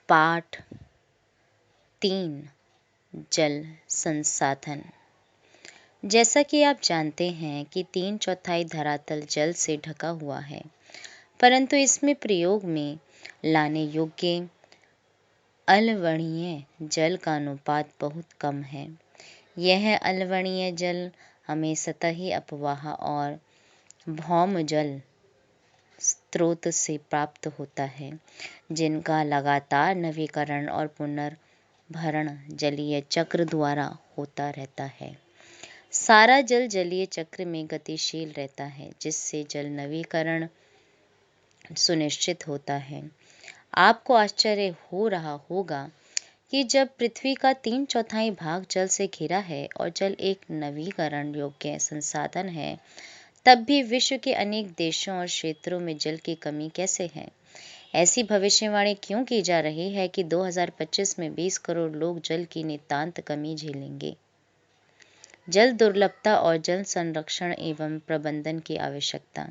पाठ 3 जल संसाधन। जैसा कि आप जानते हैं कि 3/4 धरातल जल से ढका हुआ है, परंतु इसमें प्रयोग में लाने योग्य अलवणीय जल का अनुपात बहुत कम है। यह अलवणीय जल हमें सतही अपवाह और भौम जल स्रोत से प्राप्त होता है, जिनका लगातार नवीकरण और पुनर्भरण जलीय चक्र द्वारा होता रहता है। सारा जल जलीय चक्र में गतिशील रहता है, जिससे जल नवीकरण सुनिश्चित होता है। आपको आश्चर्य हो रहा होगा कि जब पृथ्वी का 3/4 भाग जल से घिरा है और जल एक नवीकरण योग्य संसाधन है, तब भी विश्व के अनेक देशों और क्षेत्रों में जल की कमी कैसे है। ऐसी भविष्यवाणी क्यों की जा रही है कि 2025 में 20 करोड़ लोग जल की नितांत कमी झेलेंगे। जल दुर्लभता और जल संरक्षण एवं प्रबंधन की आवश्यकता।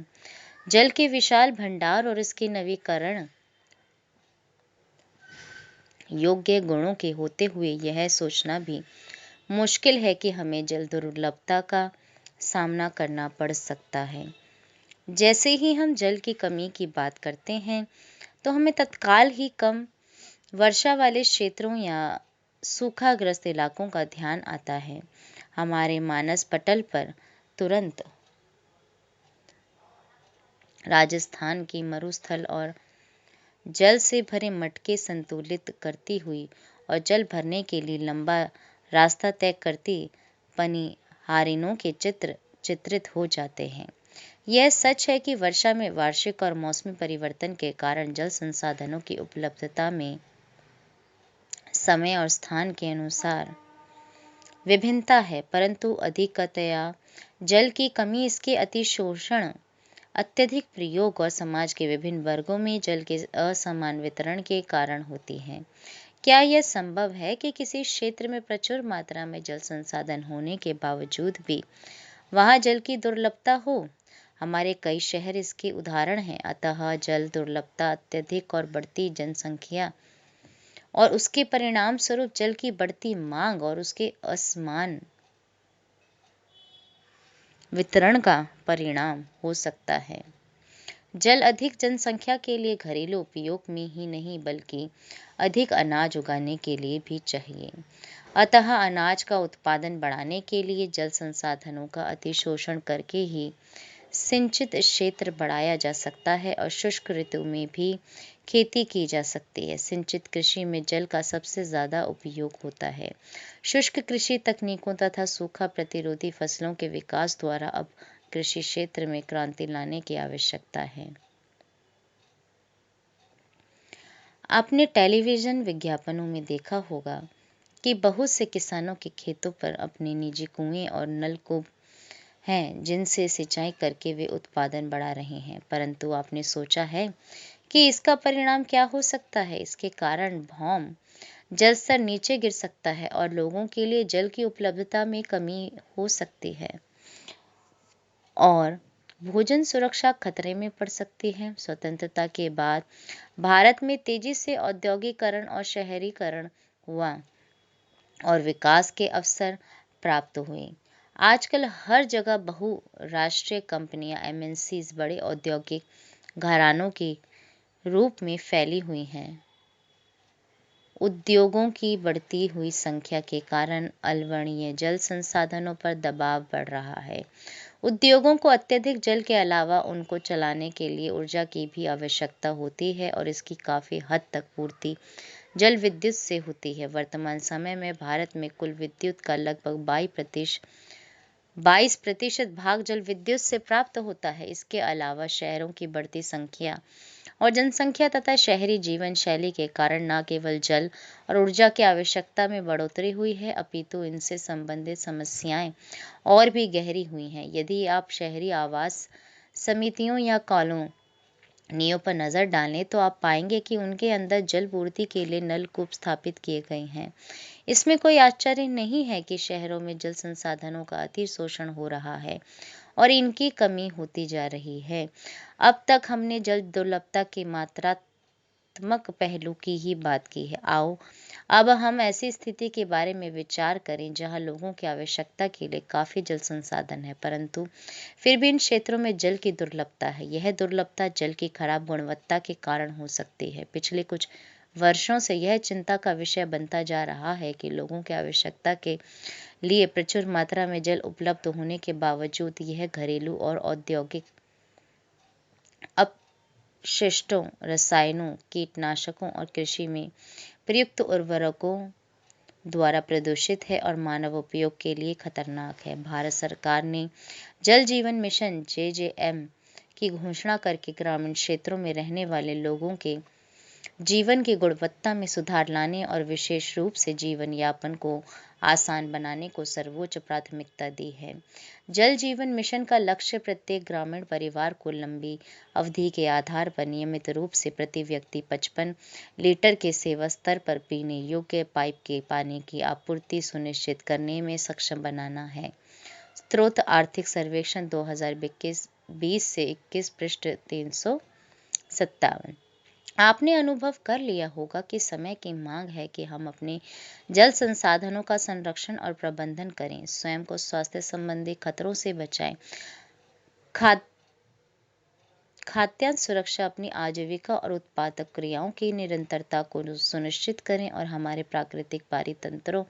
जल के विशाल भंडार और इसके नवीकरण योग्य गुणों के होते हुए यह सोचना भी मुश्किल है कि हमें जल दुर्लभता का सामना करना पड़ सकता है। जैसे ही हम जल की कमी की बात करते हैं, तो हमें तत्काल ही कम वर्षा वाले क्षेत्रों या सूखाग्रस्त इलाकों का ध्यान आता है। हमारे मानस पटल पर तुरंत राजस्थान की मरुस्थल और जल से भरे मटके संतुलित करती हुई और जल भरने के लिए लंबा रास्ता तय करती पनिहारिनों के चित्र चित्रित हो जाते हैं। यह सच है कि वर्षा में वार्षिक और मौसमी परिवर्तन के कारण जल संसाधनों की उपलब्धता में समय और स्थान के अनुसार विभिन्नता है, परंतु अधिकतया जल की कमी इसके अतिशोषण, अत्यधिक प्रयोग और समाज के विभिन्न वर्गों में जल के असमान वितरण के कारण होती है। क्या यह संभव है कि किसी क्षेत्र में प्रचुर मात्रा में जल संसाधन होने के बावजूद भी वहां जल की दुर्लभता हो? हमारे कई शहर इसके उदाहरण हैं। अतः जल दुर्लभता अत्यधिक और बढ़ती जनसंख्या और उसके परिणाम स्वरूप जल की बढ़ती मांग और उसके असमान वितरण का परिणाम हो सकता है। जल अधिक जनसंख्या के लिए घरेलू उपयोग में ही नहीं बल्कि अधिक अनाज उगाने के लिए भी चाहिए। अतः अनाज का उत्पादन बढ़ाने के लिए जल संसाधनों का अतिशोषण करके ही सिंचित क्षेत्र बढ़ाया जा सकता है और शुष्क ऋतु में भी खेती की जा सकती है। सिंचित कृषि में जल का सबसे ज्यादा उपयोग होता है। शुष्क कृषि तकनीकों तथा सूखा प्रतिरोधी फसलों के विकास द्वारा अब कृषि क्षेत्र में क्रांति लाने की आवश्यकता है। आपने टेलीविजन विज्ञापनों में देखा होगा कि बहुत से किसानों के खेतों पर अपने निजी कुएं और नलकूप हैं, जिनसे सिंचाई करके वे उत्पादन बढ़ा रहे हैं। परंतु आपने सोचा है कि इसका परिणाम क्या हो सकता है? इसके कारण भौम जल स्तर नीचे गिर सकता है और लोगों के लिए जल की उपलब्धता में कमी हो सकती है और भोजन सुरक्षा खतरे में पड़ सकती है। स्वतंत्रता के बाद भारत में तेजी से औद्योगिकरण और शहरीकरण हुआ और विकास के अवसर प्राप्त हुए। आजकल हर जगह बहुराष्ट्रीय कंपनियां एमएनसीज बड़े औद्योगिक घरानों के रूप में फैली हुई हैं। उद्योगों की बढ़ती हुई संख्या के कारण अलवणीय जल संसाधनों पर दबाव बढ़ रहा है। उद्योगों को अत्यधिक जल के अलावा उनको चलाने के लिए ऊर्जा की भी आवश्यकता होती है और इसकी काफी हद तक पूर्ति जल विद्युत से होती है। वर्तमान समय में भारत में कुल विद्युत का लगभग 22% भाग जल विद्युत से प्राप्त होता है। इसके अलावा शहरों की बढ़ती संख्या और जनसंख्या तथा शहरी जीवन शैली के कारण न केवल जल और ऊर्जा की आवश्यकता में बढ़ोतरी हुई है, अपितु इनसे संबंधित समस्याएं और भी गहरी हुई हैं। यदि आप शहरी आवास समितियों या कॉलोनियों पर नजर डालें तो आप पाएंगे कि उनके अंदर जल पूर्ति के लिए नलकूप स्थापित किए गए हैं। इसमें कोई आश्चर्य नहीं है कि शहरों में जल संसाधनों का अतिशोषण हो रहा है और इनकी कमी होती जा रही है। अब तक हमने जल दुर्लभता की मात्रात्मक गुणात्मक पहलू की ही बात की है। आओ अब हम ऐसी स्थिति के बारे में विचार करें जहां लोगों की आवश्यकता के लिए काफी जल संसाधन है, परंतु फिर भी इन क्षेत्रों में जल की दुर्लभता है। यह दुर्लभता जल की खराब गुणवत्ता के कारण हो सकती है। पिछले कुछ वर्षों से यह चिंता का विषय बनता जा रहा है कि लोगों की आवश्यकता के लिए प्रचुर मात्रा में जल उपलब्ध होने के बावजूद यह घरेलू और औद्योगिक अपशिष्टों, रसायनों, कीटनाशकों और कृषि में प्रयुक्त उर्वरकों द्वारा प्रदूषित है और मानव उपयोग के लिए खतरनाक है। भारत सरकार ने जल जीवन मिशन JJM की घोषणा करके ग्रामीण क्षेत्रों में रहने वाले लोगों के जीवन की गुणवत्ता में सुधार लाने और विशेष रूप से जीवन यापन को आसान बनाने को सर्वोच्च प्राथमिकता दी है। जल जीवन मिशन का लक्ष्य प्रत्येक ग्रामीण परिवार को लंबी अवधि के आधार पर नियमित रूप से प्रति व्यक्ति 55 लीटर के सेवा स्तर पर पीने योग्य पाइप के पानी की आपूर्ति सुनिश्चित करने में सक्षम बनाना है। स्रोत आर्थिक सर्वेक्षण 2020 से 21 पृष्ठ 357। आपने अनुभव कर लिया होगा कि समय की मांग है कि हम अपने जल संसाधनों का संरक्षण और प्रबंधन करें, स्वयं को स्वास्थ्य संबंधी खतरों से बचाएं, खाद्यान्न सुरक्षा, अपनी आजीविका और उत्पादक क्रियाओं की निरंतरता को सुनिश्चित करें और हमारे प्राकृतिक पारितंत्रों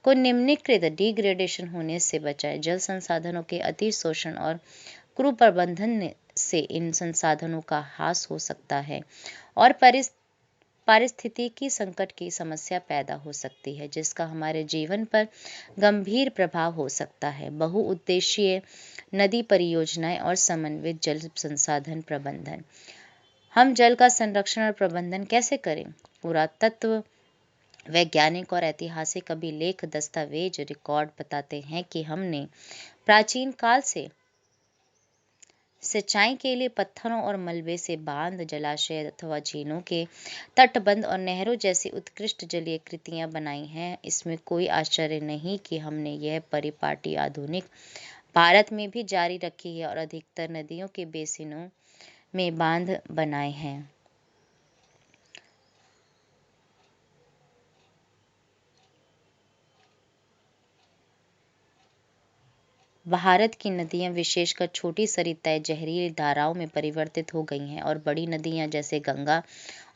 को निम्नलिखित डिग्रेडेशन होने से बचाएं। जल संसाधनों के अति शोषण और कुप्रबंधन से इन संसाधनों का ह्रास हो सकता है और पारिस्थितिकी संकट की समस्या पैदा हो सकती है, जिसका हमारे जीवन पर गंभीर प्रभाव हो सकता है। बहुउद्देशीय नदी परियोजनाएं और समन्वित जल संसाधन प्रबंधन। हम जल का संरक्षण और प्रबंधन कैसे करें? पुरातत्व वैज्ञानिक और ऐतिहासिक अभिलेख, दस्तावेज, रिकॉर्ड बताते हैं कि हमने प्राचीन काल से सिंचाई के लिए पत्थरों और मलबे से बांध, जलाशय अथवा झीलों के तटबंध और नहरों जैसी उत्कृष्ट जलीय कृतियां बनाई हैं। इसमें कोई आश्चर्य नहीं कि हमने यह परिपाटी आधुनिक भारत में भी जारी रखी है और अधिकतर नदियों के बेसिनों में बांध बनाए हैं। भारत की नदियां विशेषकर छोटी सरिताएं जहरीली धाराओं में परिवर्तित हो गई हैं और बड़ी नदियां जैसे गंगा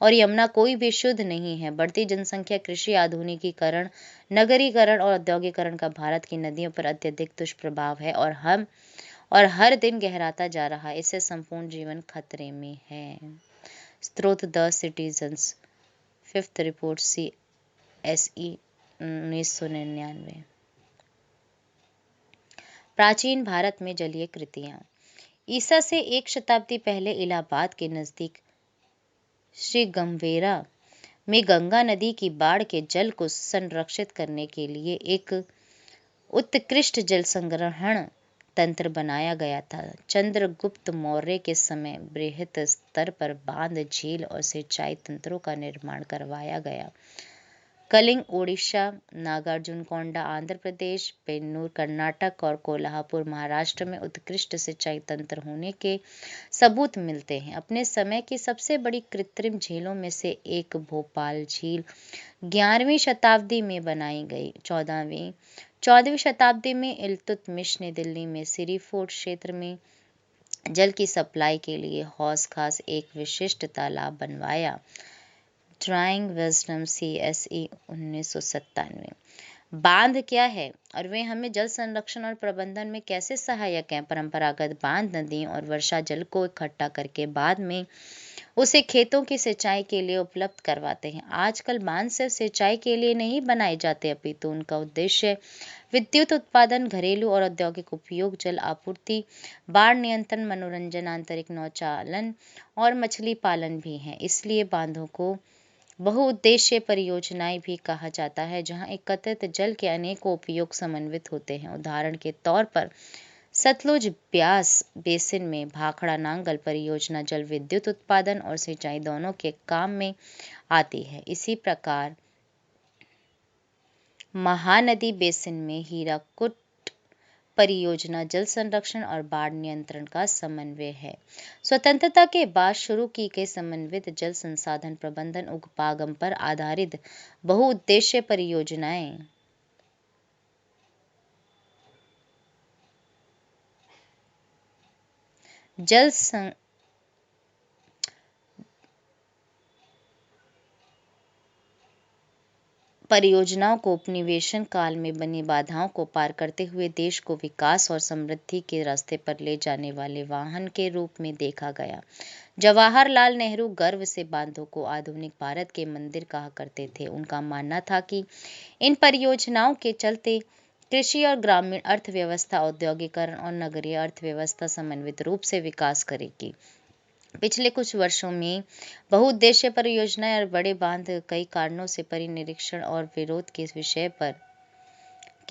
और यमुना कोई भी शुद्ध नहीं है। बढ़ती जनसंख्या, कृषि आधुनिकीकरण, नगरीकरण और औद्योगिकरण का भारत की नदियों पर अत्यधिक दुष्प्रभाव है और हर दिन गहराता जा रहा है। इससे संपूर्ण जीवन खतरे में है। स्रोत the citizens, 5th report CSE 1999। प्राचीन भारत में जलीय कृतियां। ईसा से 1 शताब्दी पहले इलाहाबाद के नजदीक श्रीगंभेरा में गंगा नदी की बाढ़ के जल को संरक्षित करने के लिए एक उत्कृष्ट जल संग्रहण तंत्र बनाया गया था। चंद्रगुप्त मौर्य के समय बृहत स्तर पर बांध, झील और सिंचाई तंत्रों का निर्माण करवाया गया। कलिंग ओडिशा, नागार्जुनकोंडा आंध्र प्रदेश, पेन्नूर कर्नाटक और कोल्हापुर महाराष्ट्र में उत्कृष्ट सिंचाई तंत्र होने के सबूत मिलते हैं। अपने समय की सबसे बड़ी कृत्रिम झीलों में से एक भोपाल झील 11वीं शताब्दी में बनाई गई। 14वीं शताब्दी में इल्तुतमिश ने दिल्ली में सिरी फोर्ट क्षेत्र में जल की सप्लाई के लिए हौस खास एक विशिष्ट तालाब बनवाया। Drawing wisdom CSE 1997। बांध क्या है और वे हमें जल संरक्षण और प्रबंधन में कैसे सहायक हैं? परंपरागत बांध नदियों और वर्षा जल को इकट्ठा करके बाद में उसे खेतों की सिंचाई के लिए उपलब्ध करवाते हैं। आजकल बांध सिर्फ सिंचाई के लिए नहीं बनाए जाते, अपितु उनका उद्देश्य विद्युत उत्पादन, घरेलू और औद्योगिक उपयोग, जल आपूर्ति, बाढ़ नियंत्रण, मनोरंजन, आंतरिक नौचालन और मछली पालन भी है। इसलिए बांधों को बहुउद्देशीय परियोजनाएं भी कहा जाता है, जहां एकत्रित जल के अनेकों उपयोग समन्वित होते हैं। उदाहरण के तौर पर सतलुज ब्यास बेसिन में भाखड़ा नांगल परियोजना जल विद्युत उत्पादन और सिंचाई दोनों के काम में आती है। इसी प्रकार महानदी बेसिन में हीराकुद परियोजना जल संरक्षण और बाढ़ नियंत्रण का समन्वय है। स्वतंत्रता के बाद शुरू की गई समन्वित जल संसाधन प्रबंधन उपागम पर आधारित बहुउद्देश्य परियोजनाएं जल परियोजनाओं को उपनिवेशन काल में बनी बाधाओं को पार करते हुए देश को विकास और समृद्धि के रास्ते पर ले जाने वाले वाहन के रूप में देखा गया। जवाहरलाल नेहरू गर्व से बांधों को आधुनिक भारत के मंदिर कहा करते थे। उनका मानना था कि इन परियोजनाओं के चलते कृषि और ग्रामीण अर्थव्यवस्था, औद्योगिकरण और नगरीय अर्थव्यवस्था समन्वित रूप से विकास करेगी। पिछले कुछ वर्षों में बहुउद्देश्य परियोजनाएं और बड़े बांध कई कारणों से परिनिरीक्षण और विरोध के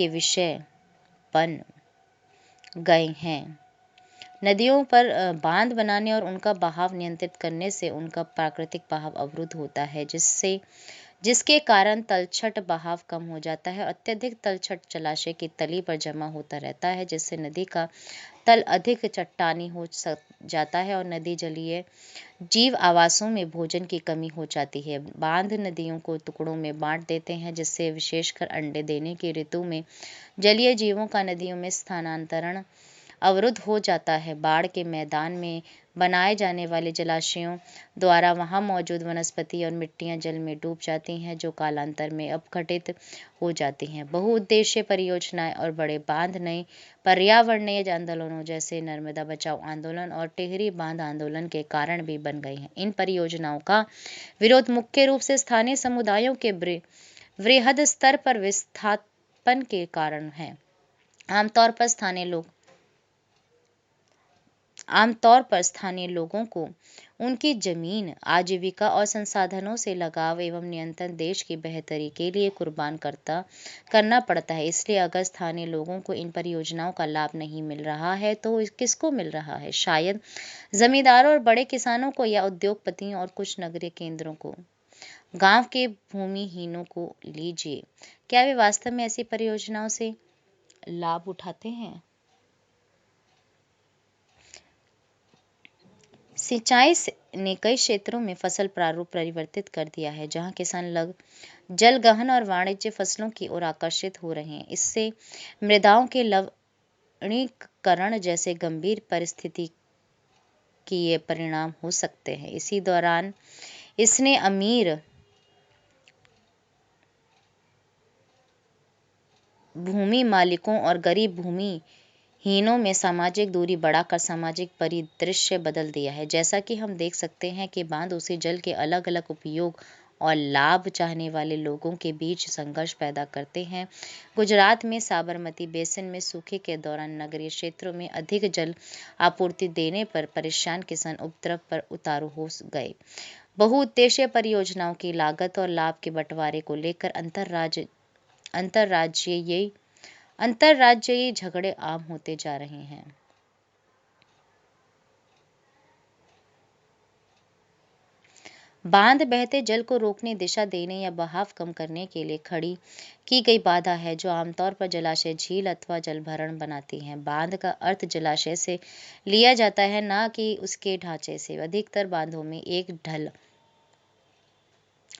विषय बन गए हैं। नदियों पर बांध बनाने और उनका बहाव नियंत्रित करने से उनका प्राकृतिक बहाव अवरुद्ध होता है, जिसके कारण तलछट बहाव कम हो जाता है। अत्यधिक तलछट जलाशय की तली पर जमा होता रहता है, जिससे नदी का तल अधिक चट्टानी हो जाता है और नदी जलीय जीव आवासों में भोजन की कमी हो जाती है। बांध नदियों को टुकड़ों में बांट देते हैं, जिससे विशेषकर अंडे देने की ऋतु में जलीय जीवों का नदियों में स्थानांतरण अवरुद्ध हो जाता है। बाढ़ के मैदान में बनाए जाने वाले जलाशयों द्वारा वहां मौजूद वनस्पति और मिट्टियां जल में डूब जाती हैं, जो कालांतर में अपघटित हो जाती हैं। बहुउद्देश्य परियोजनाएं और बड़े बांध नए पर्यावरणीय आंदोलनों जैसे नर्मदा बचाओ आंदोलन और टिहरी बांध आंदोलन के कारण भी बन गई हैं। इन परियोजनाओं का विरोध मुख्य रूप से स्थानीय समुदायों के वृहद स्तर पर विस्थापन के कारण है। आमतौर पर स्थानीय लोगों को उनकी जमीन, आजीविका और संसाधनों से लगाव एवं नियंत्रण देश की बेहतरी के लिए कुर्बान करना पड़ता है। इसलिए अगर स्थानीय लोगों को इन परियोजनाओं का लाभ नहीं मिल रहा है तो किसको मिल रहा है? शायद जमींदारों और बड़े किसानों को, या उद्योगपतियों और कुछ नगरीय केंद्रों को। गांव के भूमिहीनों को लीजिए, क्या वे वास्तव में ऐसी परियोजनाओं से लाभ उठाते हैं? सिंचाई ने कई क्षेत्रों में फसल प्रारूप परिवर्तित कर दिया है, जहां किसान जलगहन और वाणिज्य फसलों की ओर आकर्षित हो रहे हैं। इससे मृदाओं के लवणीकरण जैसे गंभीर पारिस्थितिकीय परिणाम हो सकते हैं। इसी दौरान इसने अमीर भूमि मालिकों और गरीब भूमिहीनों में सामाजिक दूरी बढ़ाकर सामाजिक परिदृश्य बदल दिया है। जैसा कि हम देख सकते हैं कि बांध उसी जल के अलग अलग उपयोग और लाभ चाहने वाले लोगों के बीच संघर्ष पैदा करते हैं। गुजरात में साबरमती बेसिन में सूखे के दौरान नगरीय क्षेत्रों में अधिक जल आपूर्ति देने पर परेशान किसान उपद्रव पर उतारू हो गए। बहुउद्देश्य परियोजनाओं की लागत और लाभ के बंटवारे को लेकर अंतरराज्यीय झगड़े आम होते जा रहे हैं। बांध बहते जल को रोकने, दिशा देने या बहाव कम करने के लिए खड़ी की गई बाधा है, जो आमतौर पर जलाशय, झील अथवा जलभरण बनाती है। बांध का अर्थ जलाशय से लिया जाता है, न कि उसके ढांचे से। अधिकतर बांधों में एक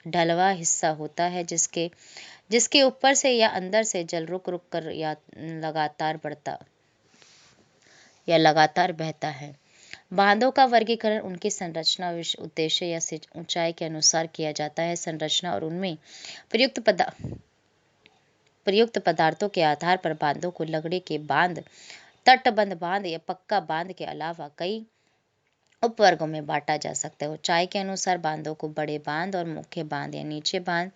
ढलवा हिस्सा होता है, जिसके ऊपर से या अंदर से जल रुक रुक कर या लगातार बहता है। बांधों का वर्गीकरण उनकी संरचना, उद्देश्य या ऊंचाई के अनुसार किया जाता है। संरचना और उनमें प्रयुक्त पदार्थों के आधार पर बांधों को लकड़ी के बांध, तटबंध बांध या पक्का बांध के अलावा कई उपवर्गों में बांटा जा सकता है। ऊंचाई के अनुसार बांधों को बड़े बांध और मुख्य बांध या नीचे बांध,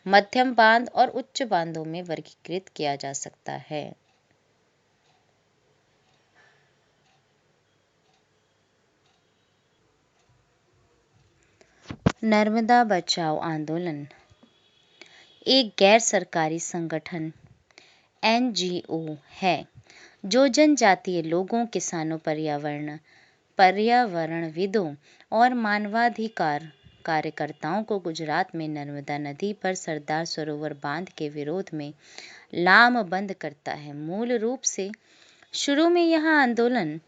मध्यम बांध और उच्च बांधों में वर्गीकृत किया जा सकता है। नर्मदा बचाओ आंदोलन एक गैर सरकारी संगठन NGO है, जो जनजातीय लोगों, किसानों, पर्यावरणविदों और मानवाधिकार कार्यकर्ताओं को गुजरात में नर्मदा नदी पर सरदार सरोवर बांध के विरोध में लामबंद करता है। मूल रूप से शुरू में यह आंदोलन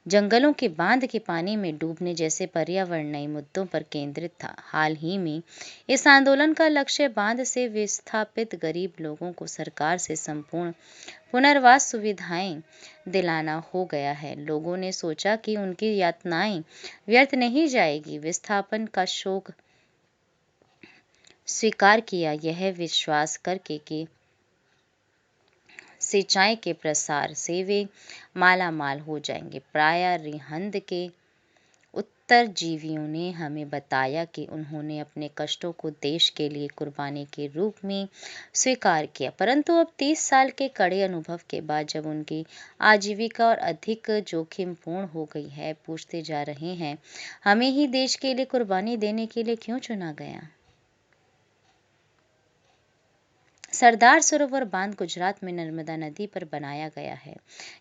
जंगलों के बांध के पानी में डूबने जैसे पर्यावरणीय मुद्दों पर केंद्रित था। हाल ही में इस आंदोलन का लक्ष्य बांध से विस्थापित गरीब लोगों को सरकार से संपूर्ण पुनर्वास सुविधाएं दिलाना हो गया है। लोगों ने सोचा कि उनकी यातनाएं व्यर्थ नहीं जाएगी। विस्थापन का शोक स्वीकार किया, यह विश्वास करके कि सिंचाई के प्रसार से वे मालामाल हो जाएंगे। प्रायः रिहंद के उत्तरजीवियों ने हमें बताया कि उन्होंने अपने कष्टों को देश के लिए कुर्बानी के रूप में स्वीकार किया, परंतु अब 30 साल के कड़े अनुभव के बाद जब उनकी आजीविका और अधिक जोखिमपूर्ण हो गई है, पूछते जा रहे हैं, हमें ही देश के लिए कुर्बानी देने के लिए क्यों चुना गया। सरदार सरोवर बांध गुजरात में नर्मदा नदी पर बनाया गया है।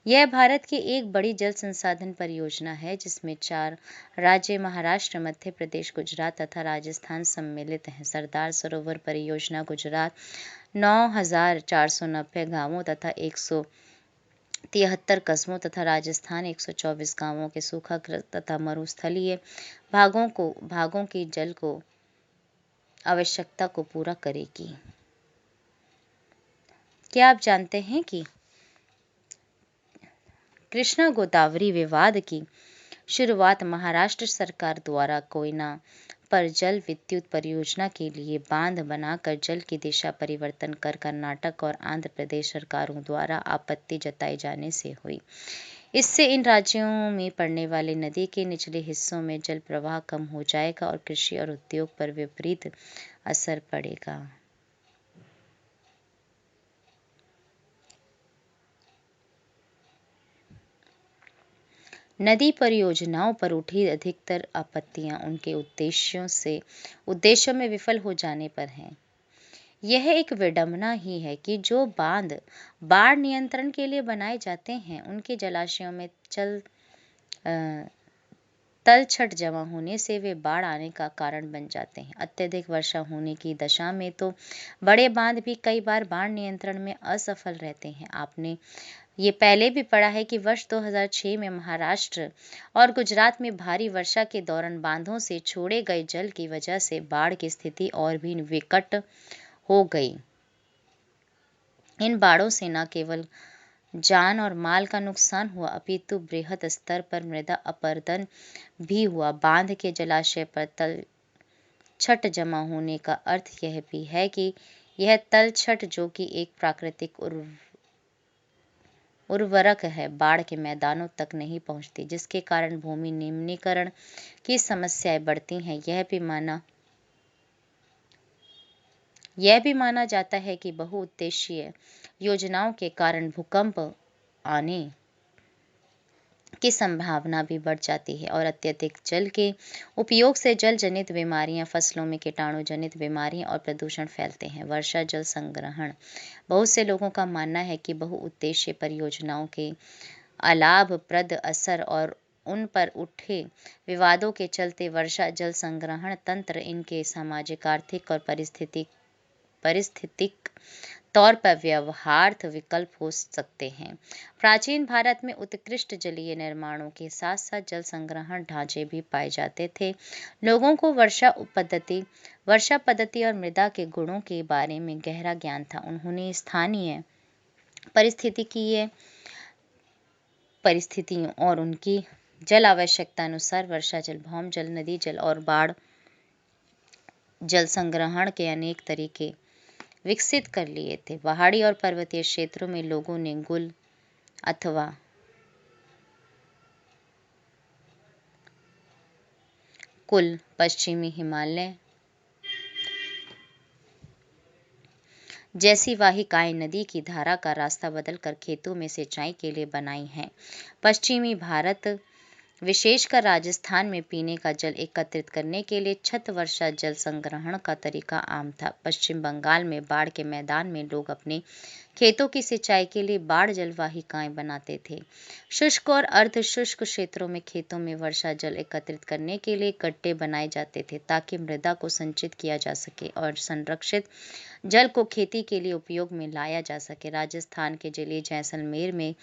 यह भारत की एक बड़ी जल संसाधन परियोजना है जिसमें 4 राज्य महाराष्ट्र, मध्य प्रदेश, गुजरात तथा राजस्थान सम्मिलित हैं। सरदार सरोवर परियोजना गुजरात 9,490 गांवों तथा 173 कस्बों तथा राजस्थान 124 गांवों के सूखाग्रस्त तथा मरुस्थलीय भागों की जल को आवश्यकता को पूरा करेगी। क्या आप जानते हैं कि कृष्णा गोदावरी विवाद की शुरुआत महाराष्ट्र सरकार द्वारा कोयना पर जल विद्युत परियोजना के लिए बांध बनाकर जल की दिशा परिवर्तन कर कर्नाटक और आंध्र प्रदेश सरकारों द्वारा आपत्ति जताए जाने से हुई। इससे इन राज्यों में पड़ने वाले नदी के निचले हिस्सों में जल प्रवाह कम हो जाएगा और कृषि और उद्योग पर विपरीत असर पड़ेगा। नदी परियोजनाओं पर उठी अधिकतर आपत्तियां उनके उद्देश्यों में विफल हो जाने पर हैं। यह एक विडंबना ही है कि जो बांध बाढ़ नियंत्रण के लिए बनाए जाते हैं, उनके जलाशयों में तलछट जमा होने से वे बाढ़ आने का कारण बन जाते हैं। अत्यधिक वर्षा होने की दशा में तो बड़े बांध भी कई बार बाढ़ नियंत्रण में असफल रहते हैं। आपने ये पहले भी पढ़ा है कि वर्ष 2006 में महाराष्ट्र और गुजरात में भारी वर्षा के दौरान बांधों से छोड़े गए जल की वजह से बाढ़ की स्थिति और भी विकट हो गई। इन बाढ़ों से न केवल जान और माल का नुकसान हुआ, अपितु बृहद स्तर पर मृदा अपरदन भी हुआ। बांध के जलाशय पर तलछट जमा होने का अर्थ यह भी है कि यह तलछट, जो कि एक प्राकृतिक उर्वरक है, बाढ़ के मैदानों तक नहीं पहुंचती, जिसके कारण भूमि निम्नीकरण की समस्याएं बढ़ती हैं। यह भी माना जाता है कि बहुउद्देशीय योजनाओं के कारण भूकंप आने की संभावना भी बढ़ जाती है और अत्यधिक जल के उपयोग से जल जनित बीमारियां, फसलों में कीटाणु जनित बीमारियां और प्रदूषण फैलते हैं। वर्षा जल संग्रहण। बहुत से लोगों का मानना है कि बहुउद्देशीय परियोजनाओं के अलाभप्रद असर और उन पर उठे विवादों के चलते वर्षा जल संग्रहण तंत्र इनके सामाजिक, आर्थिक और पारिस्थितिक तौर पर व्यवहार्य विकल्प हो सकते हैं। प्राचीन भारत में उत्कृष्ट जलीय निर्माणों के साथ साथ जल संग्रहण ढांचे भी पाए जाते थे। लोगों को वर्षा पद्धति और मृदा के गुणों के बारे में गहरा ज्ञान था। उन्होंने स्थानीय परिस्थितियों और उनकी जल आवश्यकता अनुसार वर्षा जल, भौम जल, नदी जल और बाढ़ जल संग्रहण के अनेक तरीके विकसित कर लिए थे। पहाड़ी और पर्वतीय क्षेत्रों में लोगों ने कुल पश्चिमी हिमालय जैसी वाहिकाएं नदी की धारा का रास्ता बदलकर खेतों में सिंचाई के लिए बनाई हैं। पश्चिमी भारत विशेषकर राजस्थान में पीने का जल एकत्रित करने के लिए छत वर्षा जल संग्रहण का तरीका आम था। पश्चिम बंगाल में बाढ़ के मैदान में लोग अपने खेतों की सिंचाई के लिए बाढ़ जलवाहिकाएं बनाते थे। शुष्क और अर्ध शुष्क क्षेत्रों में खेतों में वर्षा जल एकत्रित करने के लिए गड्ढे बनाए जाते थे ताकि मृदा को संचित किया जा सके और संरक्षित जल को खेती के लिए उपयोग में लाया जा सके। राजस्थान के जिले जैसलमेर में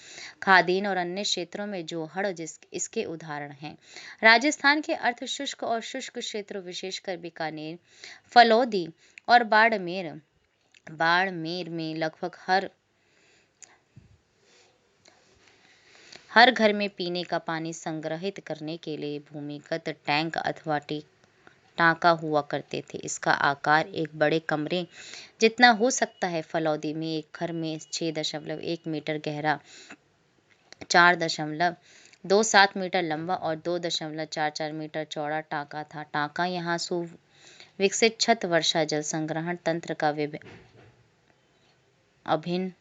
खादीन और अन्य क्षेत्रों में जोहड़ इसके उदाहरण हैं। राजस्थान के अर्ध शुष्क और शुष्क क्षेत्रों विशेषकर बीकानेर, फलौदी और बाड़मेर में लगभग हर घर में पीने का पानी संग्रहित करने के लिए भूमिगत टैंक अथवा टांका हुआ करते थे। इसका आकार एक बड़े कमरे जितना हो सकता है। फलौदी में एक घर में 6.1 मीटर गहरा, 4.27 मीटर लंबा और 2.44 मीटर चौड़ा टांका था। टांका यहाँ सुविकसित छत वर्षा जल संग्रहण तंत्र का अभिन्न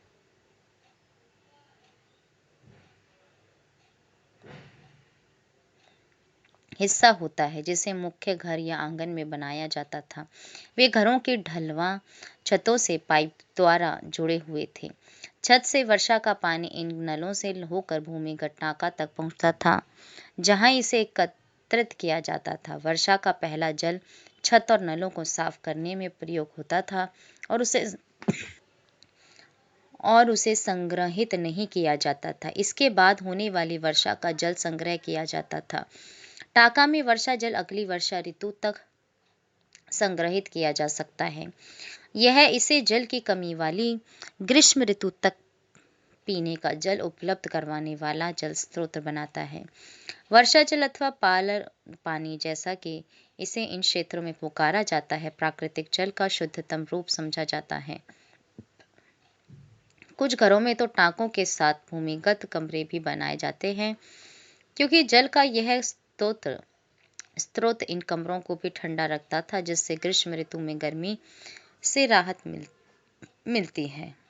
हिस्सा होता है, जिसे मुख्य घर या आंगन में बनाया जाता था। वे घरों की ढलवां छतों से पाइप द्वारा जुड़े हुए थे। छत से वर्षा का पानी इन नलों से होकर भूमिगत टांका तक पहुंचता था, जहां इसे एकत्रित किया जाता था। वर्षा का पहला जल छत और नलों को साफ करने में प्रयोग होता था और उसे संग्रहित नहीं किया जाता था। इसके बाद होने वाली वर्षा का जल संग्रह किया जाता था। टांका में वर्षा जल अगली वर्षा ऋतु तक संग्रहित किया जा सकता है। यह इसे जल की कमी वाली ग्रीष्म ऋतु तक पीने का जल उपलब्ध करवाने वाला जल स्रोत बनाता है। वर्षा जल अथवा पालर पानी, जैसा कि इसे इन क्षेत्रों में पुकारा जाता है, प्राकृतिक जल का शुद्धतम रूप समझा जाता है। कुछ घरों में तो टांकों के साथ भूमिगत कमरे भी बनाए जाते हैं, क्योंकि जल का यह स्रोत इन कमरों को भी ठंडा रखता था, जिससे ग्रीष्म ऋतु में गर्मी से राहत मिलती है।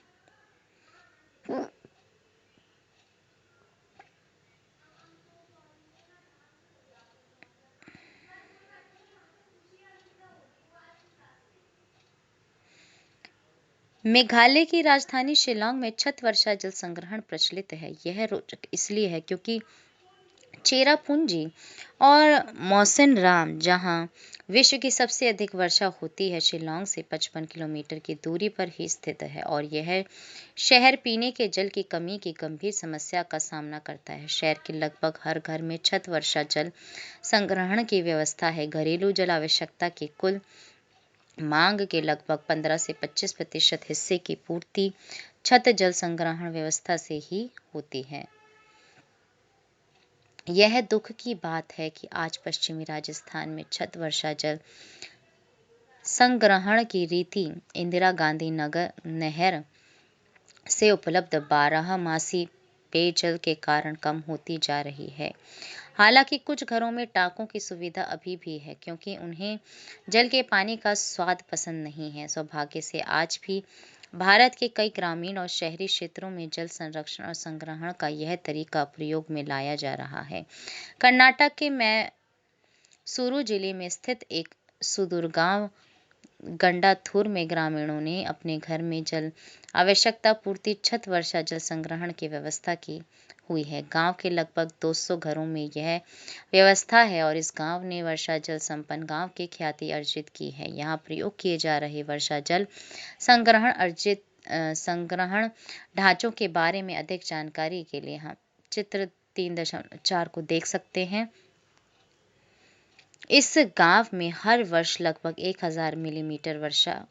मेघालय की राजधानी शिलांग में छत वर्षा जल संग्रहण प्रचलित है। यह रोचक इसलिए है क्योंकि चेरापूंजी और मौसिनराम, जहां विश्व की सबसे अधिक वर्षा होती है, शिलांग से 55 किलोमीटर की दूरी पर ही स्थित है और यह शहर पीने के जल की कमी की गंभीर समस्या का सामना करता है। शहर के लगभग हर घर में छत वर्षा जल संग्रहण की व्यवस्था है। घरेलू जल आवश्यकता की कुल मांग के लगभग 15 से 25% हिस्से की पूर्ति छत जल संग्रहण व्यवस्था से ही होती है। यह दुख की बात है कि आज पश्चिमी राजस्थान में छत वर्षा जल संग्रहण की रीति इंदिरा गांधी नहर से उपलब्ध 12मासी पेयजल के कारण कम होती जा रही है। हालांकि कुछ घरों में टांकों की सुविधा अभी भी है, क्योंकि उन्हें जल के पानी का स्वाद पसंद नहीं है। सौभाग्य से आज भी भारत के कई ग्रामीण और शहरी क्षेत्रों में जल संरक्षण और संग्रहण का यह तरीका प्रयोग में लाया जा रहा है। कर्नाटक के मैसूरू जिले में स्थित एक सुदूर गांव गंडाथुर में ग्रामीणों ने अपने घर में जल आवश्यकता पूर्ति छत वर्षा जल संग्रहण की व्यवस्था की हुई है। गांव के लगभग 200 घरों में यह व्यवस्था है और इस गांव ने वर्षा जल संपन्न गांव की ख्याति अर्जित की है। यहाँ प्रयोग किए जा रहे वर्षा जल संग्रहण ढांचों के बारे में अधिक जानकारी के लिए हम चित्र 3.4 को देख सकते हैं। इस गांव में हर वर्ष लगभग 1000 मिलीमीटर वर्षा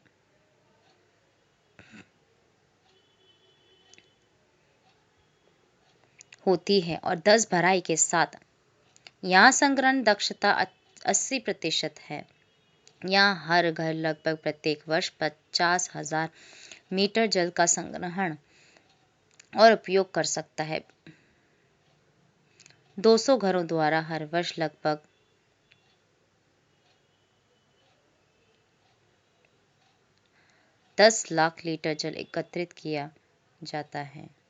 होती है और 10 भराई के साथ यहाँ संग्रहण दक्षता 80% है। यहाँ हर घर लगभग प्रत्येक वर्ष 50,000 मीटर जल का संग्रहण और उपयोग कर सकता है। 200 घरों द्वारा हर वर्ष लगभग 10 लाख लीटर जल एकत्रित किया जाता है।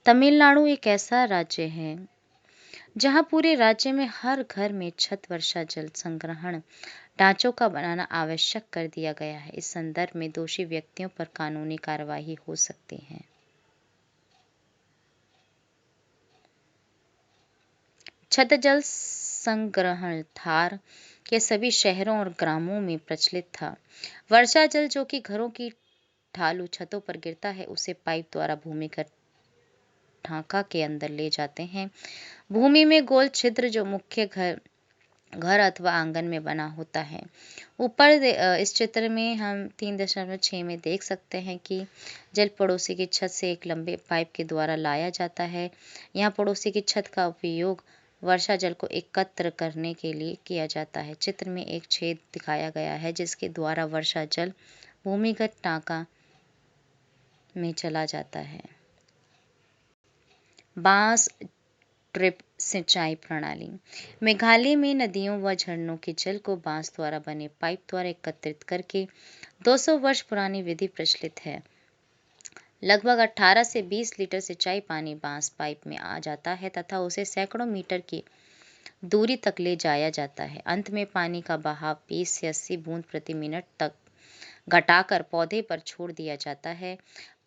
तमिलनाडु एक ऐसा राज्य है जहां पूरे राज्य में हर घर में छत वर्षा जल संग्रहण ढांचों का बनाना आवश्यक कर दिया गया है। इस संदर्भ में दोषी व्यक्तियों पर कानूनी कार्रवाई हो सकती है। छत जल संग्रहण थार के सभी शहरों और ग्रामों में प्रचलित था। वर्षा जल जो कि घरों की ढालू छतों पर गिरता है उसे पाइप द्वारा भूमिगत ढांका के अंदर ले जाते हैं। भूमि में गोल छिद्र जो मुख्य घर घर अथवा आंगन में बना होता है। ऊपर इस चित्र में हम 3.6 में देख सकते हैं कि जल पड़ोसी की छत से एक लंबे पाइप के द्वारा लाया जाता है। यहाँ पड़ोसी की छत का उपयोग वर्षा जल को एकत्र करने के लिए किया जाता है। चित्र में एक छेद दिखाया गया है जिसके द्वारा वर्षा जल भूमिगत टांका में चला जाता है। बांस ड्रिप सिंचाई प्रणाली। मेघालय में नदियों व झरनों के जल को बांस द्वारा बने पाइप द्वारा एकत्रित करके 200 वर्ष पुरानी विधि प्रचलित है। लगभग 18 से 20 लीटर सिंचाई पानी बांस पाइप में आ जाता है तथा उसे सैकड़ों मीटर की दूरी तक ले जाया जाता है। अंत में पानी का बहाव 20 से 80 बूंद प्रति मिनट तक घटाकर पौधे पर छोड़ दिया जाता है।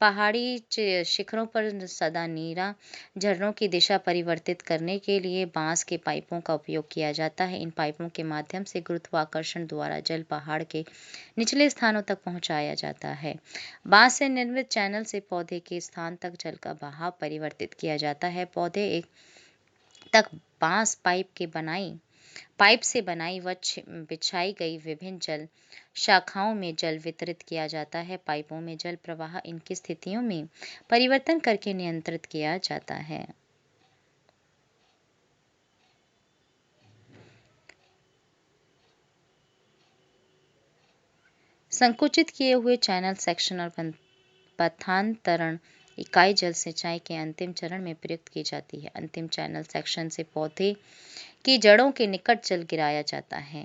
पहाड़ी शिखरों पर सदा नीरा झरनों की दिशा परिवर्तित करने के लिए बांस के पाइपों का उपयोग किया जाता है। इन पाइपों के माध्यम से गुरुत्वाकर्षण द्वारा जल पहाड़ के निचले स्थानों तक पहुंचाया जाता है। बांस से निर्मित चैनल से पौधे के स्थान तक जल का बहाव परिवर्तित किया जाता है। पौधे एक तक बांस पाइप से बनाई व बिछाई गई विभिन्न जल शाखाओं में जल वितरित किया जाता है। पाइपों में जल प्रवाह इनकी स्थितियों में परिवर्तन करके नियंत्रित किया जाता है। संकुचित किए हुए चैनल सेक्शन और पथांतरण इकाई जल सिंचाई के अंतिम चरण में प्रयुक्त की जाती है। अंतिम चैनल सेक्शन से पौधे की जड़ों के निकट जल गिराया जाता है।